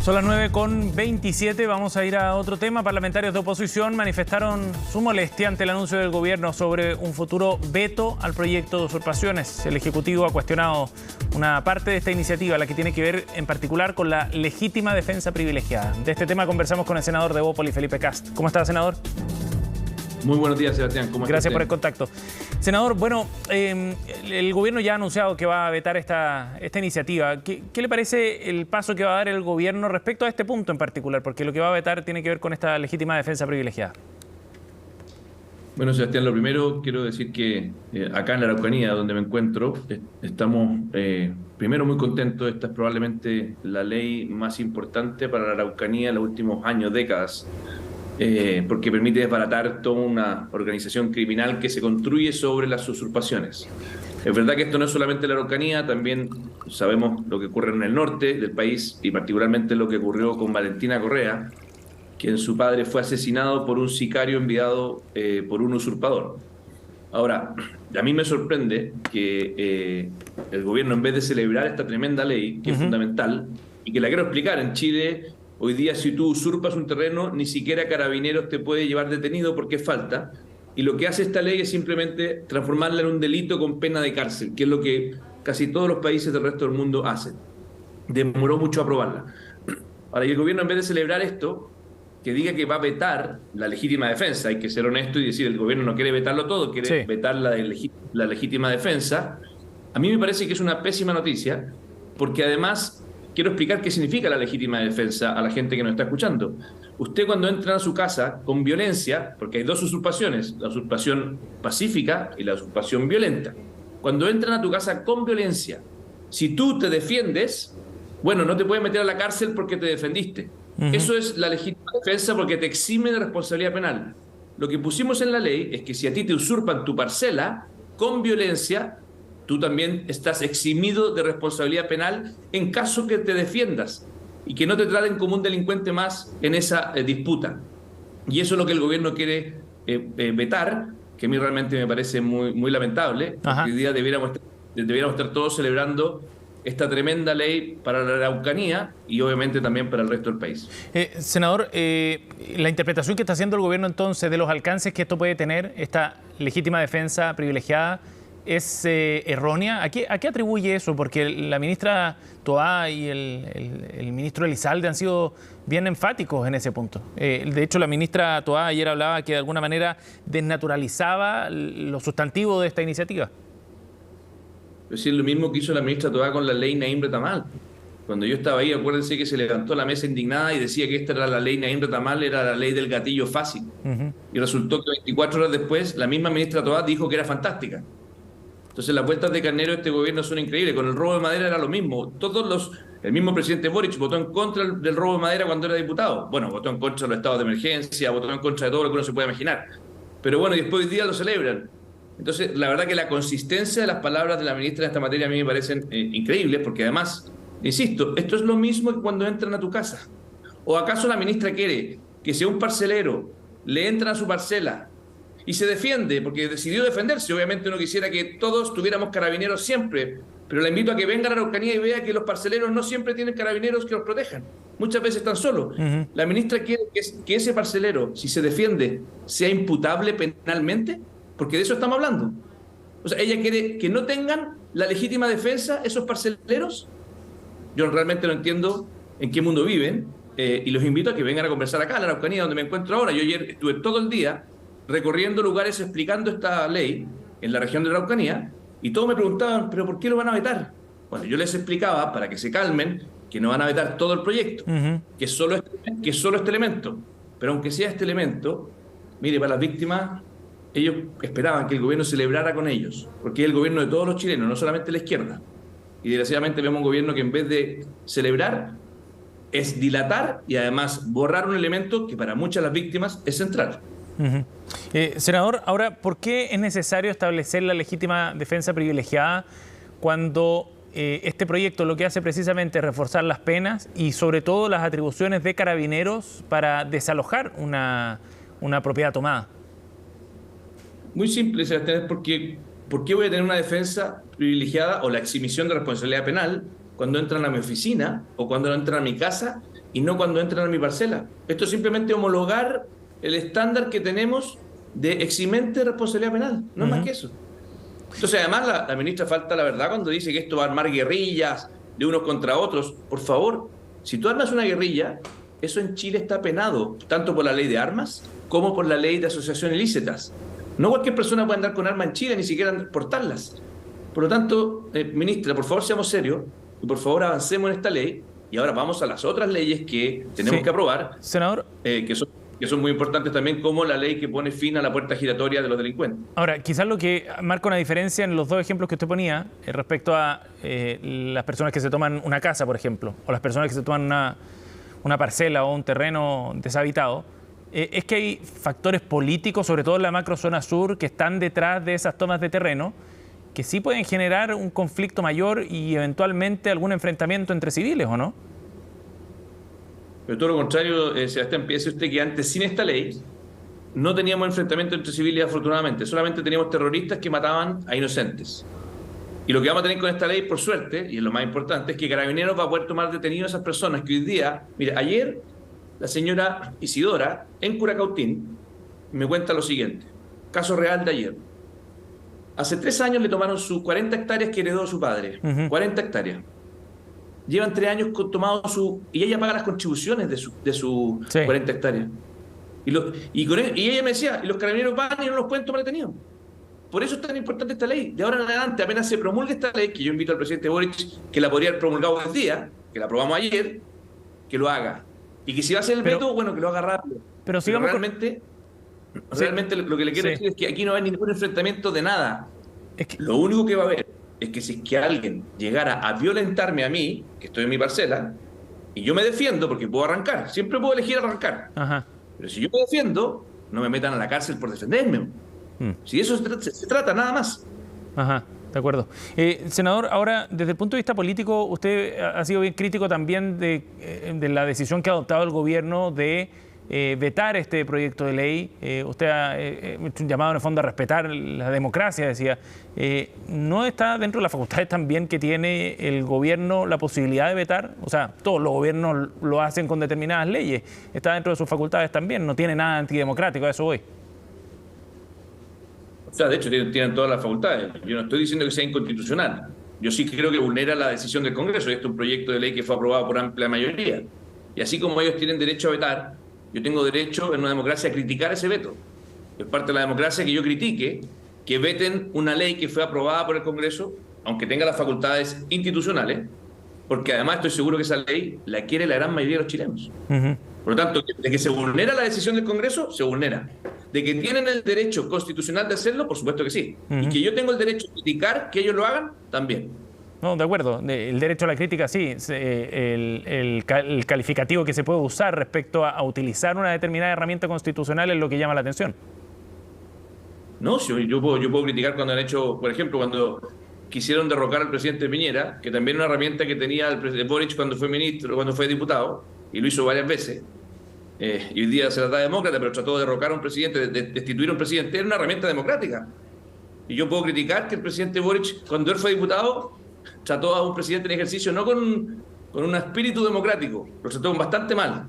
Son las 9:27, vamos a ir a otro tema. Parlamentarios de oposición manifestaron su molestia ante el anuncio del gobierno sobre un futuro veto al proyecto de usurpaciones. El Ejecutivo ha cuestionado una parte de esta iniciativa, la que tiene que ver en particular con la legítima defensa privilegiada. De este tema conversamos con el senador de Evópoli, Felipe Kast. ¿Cómo está, senador? Muy buenos días, Sebastián. ¿Cómo está? Gracias por el contacto. Senador, bueno, el gobierno ya ha anunciado que va a vetar esta iniciativa. ¿Qué le parece el paso que va a dar el gobierno respecto a este punto en particular? Porque lo que va a vetar tiene que ver con esta legítima defensa privilegiada. Bueno, Sebastián, lo primero quiero decir que acá en la Araucanía, donde me encuentro, estamos primero muy contentos. Esta es probablemente la ley más importante para la Araucanía en los últimos años, décadas. Porque permite desbaratar toda una organización criminal que se construye sobre las usurpaciones. Es verdad que esto no es solamente la Araucanía, también sabemos lo que ocurre en el norte del país y particularmente lo que ocurrió con Valentina Correa, quien su padre fue asesinado por un sicario enviado por un usurpador. Ahora, a mí me sorprende que el gobierno, en vez de celebrar esta tremenda ley, que es fundamental, y que la quiero explicar, en Chile hoy día, si tú usurpas un terreno, ni siquiera Carabineros te puede llevar detenido porque es falta. Y lo que hace esta ley es simplemente transformarla en un delito con pena de cárcel, que es lo que casi todos los países del resto del mundo hacen. Demoró mucho aprobarla. Ahora, y el gobierno, en vez de celebrar esto, que diga que va a vetar la legítima defensa, hay que ser honesto y decir, el gobierno no quiere vetarlo todo, quiere vetar la legítima defensa. A mí me parece que es una pésima noticia, porque además quiero explicar qué significa la legítima defensa a la gente que nos está escuchando. Usted, cuando entra a su casa con violencia, porque hay dos usurpaciones, la usurpación pacífica y la usurpación violenta. Cuando entran a tu casa con violencia, si tú te defiendes, bueno, no te pueden meter a la cárcel porque te defendiste. Eso es la legítima defensa, porque te exime de responsabilidad penal. Lo que pusimos en la ley es que si a ti te usurpan tu parcela con violencia, tú también estás eximido de responsabilidad penal en caso que te defiendas y que no te traten como un delincuente más en esa disputa. Y eso es lo que el gobierno quiere vetar, que a mí realmente me parece muy, muy lamentable. Hoy día debiéramos estar todos celebrando esta tremenda ley para la Araucanía y obviamente también para el resto del país. Senador, la interpretación que está haciendo el gobierno entonces de los alcances que esto puede tener, esta legítima defensa privilegiada, ¿es errónea? ¿A qué atribuye eso? Porque la ministra Toá y el ministro Elizalde han sido bien enfáticos en ese punto. De hecho, la ministra Toá ayer hablaba que de alguna manera desnaturalizaba lo sustantivo de esta iniciativa. Es decir, lo mismo que hizo la ministra Toá con la ley Naim Retamal. Cuando yo estaba ahí, acuérdense que se levantó la mesa indignada y decía que esta era la ley Naim Retamal, era la ley del gatillo fácil. Y resultó que 24 horas después, la misma ministra Toá dijo que era fantástica. Entonces las vueltas de carnero de este gobierno son increíbles. Con el robo de madera era lo mismo. El mismo presidente Boric votó en contra del robo de madera cuando era diputado. Bueno, votó en contra de los estados de emergencia, votó en contra de todo lo que uno se puede imaginar. Pero bueno, y después hoy día lo celebran. Entonces, la verdad que la consistencia de las palabras de la ministra en esta materia a mí me parecen increíbles, porque además, insisto, esto es lo mismo que cuando entran a tu casa. ¿O acaso la ministra quiere que si a un parcelero le entran a su parcela y se defiende, porque decidió defenderse? Obviamente uno quisiera que todos tuviéramos carabineros siempre, pero la invito a que venga a la Araucanía y vea que los parceleros no siempre tienen carabineros que los protejan. Muchas veces están solos. La ministra quiere que ese parcelero, si se defiende, sea imputable penalmente, porque de eso estamos hablando. O sea, ella quiere que no tengan la legítima defensa esos parceleros. Yo realmente no entiendo en qué mundo viven, y los invito a que vengan a conversar acá en la Araucanía, donde me encuentro ahora. Yo ayer estuve todo el día recorriendo lugares explicando esta ley en la región de la Araucanía, y todos me preguntaban, ¿pero por qué lo van a vetar? Bueno, yo les explicaba, para que se calmen, que no van a vetar todo el proyecto, que es solo este elemento. Pero aunque sea este elemento, mire, para las víctimas, ellos esperaban que el gobierno celebrara con ellos, porque es el gobierno de todos los chilenos, no solamente la izquierda. Y desgraciadamente vemos un gobierno que en vez de celebrar, es dilatar y además borrar un elemento que para muchas de las víctimas es central. Senador, ahora, ¿por qué es necesario establecer la legítima defensa privilegiada cuando este proyecto lo que hace precisamente es reforzar las penas y sobre todo las atribuciones de Carabineros para desalojar una propiedad tomada? Muy simple, Sebastián, es porque ¿por qué voy a tener una defensa privilegiada o la exhibición de responsabilidad penal cuando entran a mi oficina o cuando entran a mi casa y no cuando entran a mi parcela. Esto es simplemente homologar el estándar que tenemos de eximente de responsabilidad penal, no es más que eso. Entonces, además, la ministra falta la verdad cuando dice que esto va a armar guerrillas de unos contra otros. Por favor, si tú armas una guerrilla, eso en Chile está penado, tanto por la ley de armas como por la ley de asociaciones ilícitas. No cualquier persona puede andar con armas en Chile, ni siquiera portarlas. Por lo tanto, ministra, por favor, seamos serios y por favor avancemos en esta ley. Y ahora vamos a las otras leyes que tenemos que aprobar, senador, que son muy importantes también, como la ley que pone fin a la puerta giratoria de los delincuentes. Ahora, quizás lo que marca una diferencia en los dos ejemplos que usted ponía respecto a las personas que se toman una casa, por ejemplo, o las personas que se toman una parcela o un terreno deshabitado, es que hay factores políticos, sobre todo en la macrozona sur, que están detrás de esas tomas de terreno, que sí pueden generar un conflicto mayor y eventualmente algún enfrentamiento entre civiles, ¿o no? Pero todo lo contrario, Sebastián, piense usted que antes, sin esta ley, no teníamos enfrentamiento entre civiles, afortunadamente. Solamente teníamos terroristas que mataban a inocentes. Y lo que vamos a tener con esta ley, por suerte, y es lo más importante, es que Carabineros va a poder tomar detenidos a esas personas que hoy día... Mira, ayer la señora Isidora, en Curacautín, me cuenta lo siguiente. Caso real de ayer. Hace 3 años le tomaron sus 40 hectáreas que heredó su padre. 40 hectáreas. Llevan 3 años tomado y ella paga las contribuciones de sus 40 hectáreas. Y ella me decía, y los carabineros van y no los pueden tomar detenidos. Por eso es tan importante esta ley. De ahora en adelante, apenas se promulgue esta ley, que yo invito al presidente Boric, que la podría haber promulgado hoy día, que la aprobamos ayer, que lo haga. Y que si va a hacer el veto, bueno, que lo haga rápido. Pero realmente lo que le quiero decir es que aquí no hay ningún enfrentamiento de nada. Lo único que va a haber es que si es que alguien llegara a violentarme a mí, que estoy en mi parcela, y yo me defiendo porque puedo arrancar, siempre puedo elegir arrancar. Pero si yo me defiendo, no me metan a la cárcel por defenderme. Si eso se trata, nada más. De acuerdo. Senador, ahora, desde el punto de vista político, usted ha sido bien crítico también de la decisión que ha adoptado el gobierno de vetar este proyecto de ley. Usted ha hecho un llamado en el fondo a respetar la democracia, decía. ¿No está dentro de las facultades también que tiene el gobierno la posibilidad de vetar? O sea, todos los gobiernos lo hacen con determinadas leyes. Está dentro de sus facultades también. No tiene nada antidemocrático, a eso voy. O sea, de hecho, tienen todas las facultades. Yo no estoy diciendo que sea inconstitucional. Yo sí creo que vulnera la decisión del Congreso. Este es un proyecto de ley que fue aprobado por amplia mayoría. Y así como ellos tienen derecho a vetar, yo tengo derecho en una democracia a criticar ese veto. Es parte de la democracia que yo critique que veten una ley que fue aprobada por el Congreso, aunque tenga las facultades institucionales, porque además estoy seguro que esa ley la quiere la gran mayoría de los chilenos. Por lo tanto, de que se vulnera la decisión del Congreso, se vulnera. De que tienen el derecho constitucional de hacerlo, por supuesto que sí. Y que yo tengo el derecho a criticar que ellos lo hagan, también. No, de acuerdo. El derecho a la crítica, sí. El calificativo que se puede usar respecto a utilizar una determinada herramienta constitucional es lo que llama la atención. No, yo puedo criticar cuando han hecho, por ejemplo, cuando quisieron derrocar al presidente Piñera, que también es una herramienta que tenía el presidente Boric cuando fue ministro, cuando fue diputado, y lo hizo varias veces. Y hoy día se trata de demócrata, pero trató de derrocar a un presidente, de destituir a un presidente, era una herramienta democrática. Y yo puedo criticar que el presidente Boric, cuando él fue diputado, trató a un presidente en ejercicio no con un espíritu democrático, lo trató bastante mal.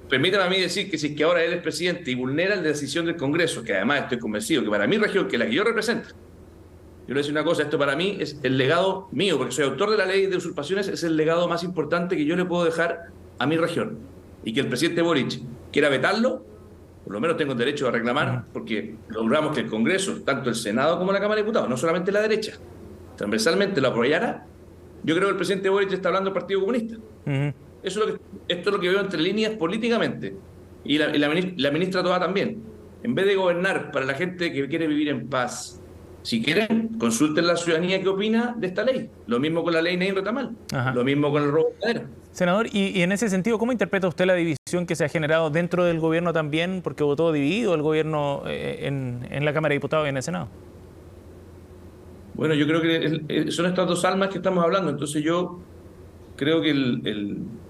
Permítame a mí decir que si es que ahora él es presidente y vulnera la decisión del Congreso, que además estoy convencido que para mi región, que es la que yo represento, yo le voy a decir una cosa, esto para mí es el legado mío, porque soy autor de la ley de usurpaciones, es el legado más importante que yo le puedo dejar a mi región. Y que el presidente Boric quiera vetarlo, por lo menos tengo el derecho a reclamar, porque logramos que el Congreso, tanto el Senado como la Cámara de Diputados, no solamente la derecha, transversalmente lo apoyara. Yo creo que el presidente Boric está hablando del Partido Comunista. Esto es lo que veo entre líneas políticamente. Y la ministra Toá también. En vez de gobernar para la gente que quiere vivir en paz, si quieren, consulten la ciudadanía qué opina de esta ley. Lo mismo con la ley Naim Retamal. Lo mismo con el robo de madera. Senador, y en ese sentido, ¿cómo interpreta usted la división que se ha generado dentro del gobierno también? Porque votó dividido el gobierno en la Cámara de Diputados y en el Senado. Bueno, yo creo que son estas dos almas que estamos hablando. Entonces yo creo que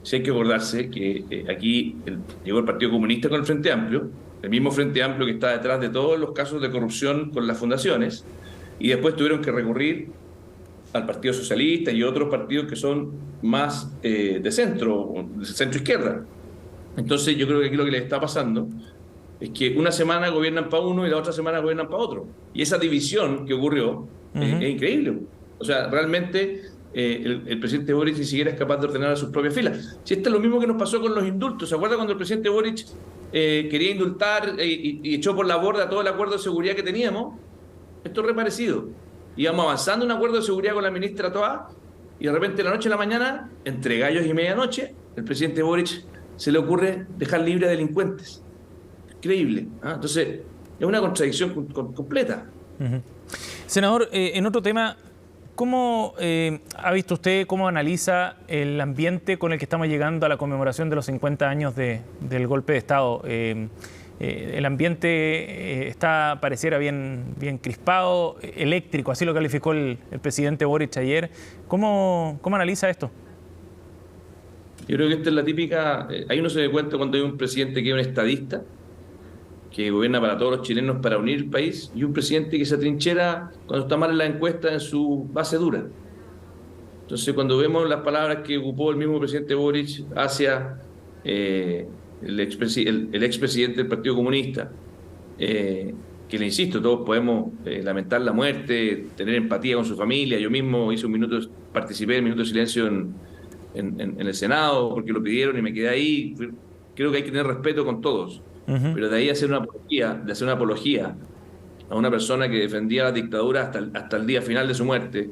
sí hay que acordarse que aquí llegó el Partido Comunista con el Frente Amplio, el mismo Frente Amplio que está detrás de todos los casos de corrupción con las fundaciones, y después tuvieron que recurrir al Partido Socialista y otros partidos que son más de centro izquierda. Entonces yo creo que aquí lo que les está pasando es que una semana gobiernan para uno y la otra semana gobiernan para otro. Y esa división que ocurrió es increíble. O sea, realmente el presidente Boric ni siquiera es capaz de ordenar a sus propias filas. Si esto es lo mismo que nos pasó con los indultos. ¿Se acuerda cuando el presidente Boric quería indultar y echó por la borda todo el acuerdo de seguridad que teníamos? Esto es reparecido. Íbamos avanzando un acuerdo de seguridad con la ministra Toá y de repente de la noche a la mañana, entre gallos y medianoche, el presidente Boric se le ocurre dejar libre a delincuentes. Increíble. Entonces, es una contradicción completa. Senador, en otro tema, ¿cómo ha visto usted, cómo analiza el ambiente con el que estamos llegando a la conmemoración de los 50 años del golpe de Estado? El ambiente pareciera bien crispado, eléctrico, así lo calificó el presidente Boric ayer. ¿Cómo analiza esto? Yo creo que esta es la típica... ahí uno se da cuenta cuando hay un presidente que es un estadista, que gobierna para todos los chilenos para unir el país, y un presidente que se atrinchera cuando está mal en la encuesta en su base dura. Entonces, cuando vemos las palabras que ocupó el mismo presidente Boric hacia el expresidente del Partido Comunista, que le insisto, todos podemos lamentar la muerte, tener empatía con su familia. Yo mismo participé en minuto de silencio en el Senado porque lo pidieron y me quedé ahí. Creo que hay que tener respeto con todos. Pero de ahí hacer una apología a una persona que defendía la dictadura hasta el día final de su muerte,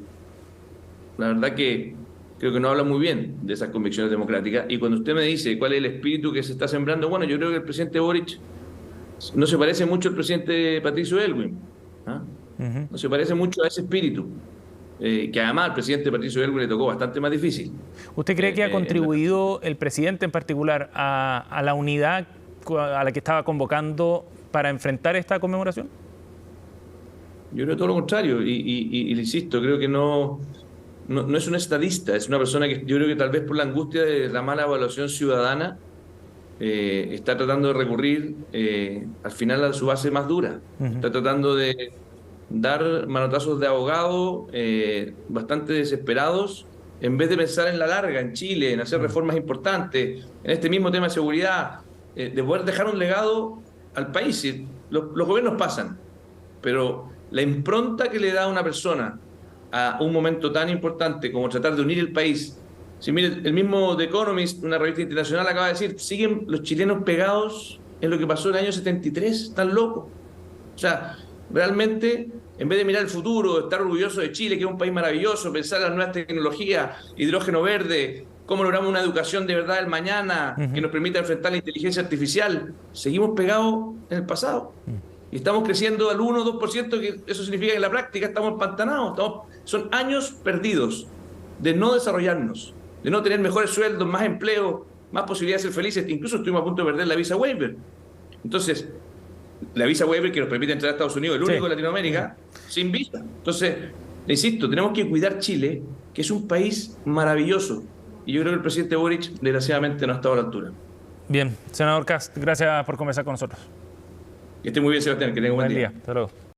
la verdad que creo que no habla muy bien de esas convicciones democráticas. Y cuando usted me dice cuál es el espíritu que se está sembrando, bueno, yo creo que el presidente Boric no se parece mucho al presidente Patricio Aylwin. No se parece mucho a ese espíritu, que además al presidente Patricio Aylwin le tocó bastante más difícil. ¿Usted cree que ha contribuido el presidente en particular a la unidad a la que estaba convocando para enfrentar esta conmemoración? Yo creo todo lo contrario, y le insisto, creo que no es un estadista, es una persona que yo creo que tal vez por la angustia de la mala evaluación ciudadana está tratando de recurrir al final a su base más dura. Está tratando de dar manotazos de abogado bastante desesperados, en vez de pensar en la larga, en Chile, en hacer reformas importantes, en este mismo tema de seguridad, de poder dejar un legado al país. Los gobiernos pasan, pero la impronta que le da a una persona a un momento tan importante como tratar de unir el país. Si mire, el mismo The Economist, una revista internacional, acaba de decir, siguen los chilenos pegados en lo que pasó en el año 73, están locos. O sea, realmente, en vez de mirar el futuro, estar orgulloso de Chile, que es un país maravilloso, pensar en las nuevas tecnologías, hidrógeno verde, cómo logramos una educación de verdad del mañana que nos permita enfrentar la inteligencia artificial, seguimos pegados en el pasado. Y estamos creciendo al 1 o 2%, que eso significa que en la práctica estamos empantanados. Son años perdidos de no desarrollarnos, de no tener mejores sueldos, más empleo, más posibilidades de ser felices. Incluso estuvimos a punto de perder la visa waiver. Entonces, la visa waiver que nos permite entrar a Estados Unidos, el único de Latinoamérica, sin visa. Entonces, le insisto, tenemos que cuidar Chile, que es un país maravilloso. Y yo creo que el presidente Boric, desgraciadamente, no ha estado a la altura. Bien, senador Kast, gracias por conversar con nosotros. Que esté muy bien, Sebastián, que tenga un buen día. Hasta luego.